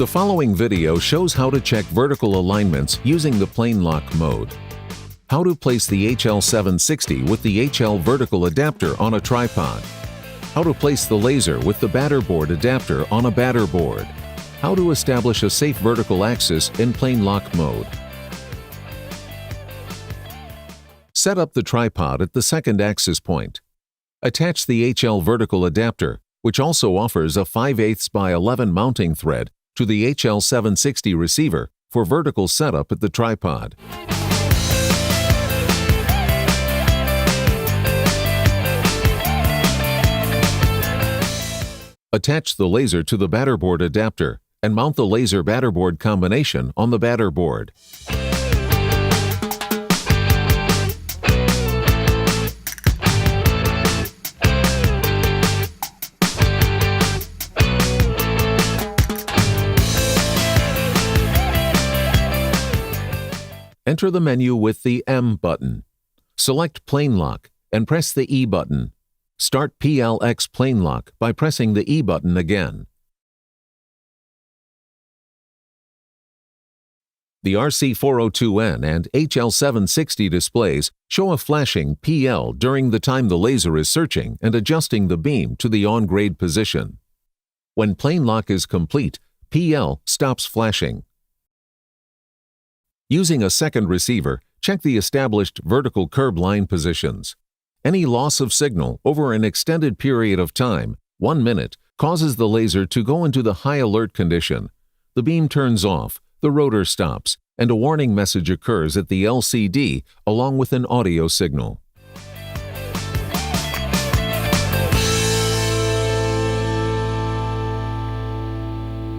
The following video shows how to check vertical alignments using the PlaneLok mode. How to place the HL760 with the HL vertical adapter on a tripod. How to place the laser with the batter board adapter on a batter board. How to establish a safe vertical axis in PlaneLok mode. Set up the tripod at the second axis point. Attach the HL vertical adapter, which also offers a 5/8 by 11 mounting thread, to the HL760 receiver for vertical setup at the tripod. Attach the laser to the batter board adapter and mount the laser batter board combination on the batter board. Enter the menu with the M button. Select PlaneLok and press the E button. Start PLX PlaneLok by pressing the E button again. The RC402N and HL760 displays show a flashing PL during the time the laser is searching and adjusting the beam to the on-grade position. When PlaneLok is complete, PL stops flashing. Using a second receiver, check the established vertical curb line positions. Any loss of signal over an extended period of time, 1 minute, causes the laser to go into the high alert condition. The beam turns off, the rotor stops, and a warning message occurs at the LCD along with an audio signal.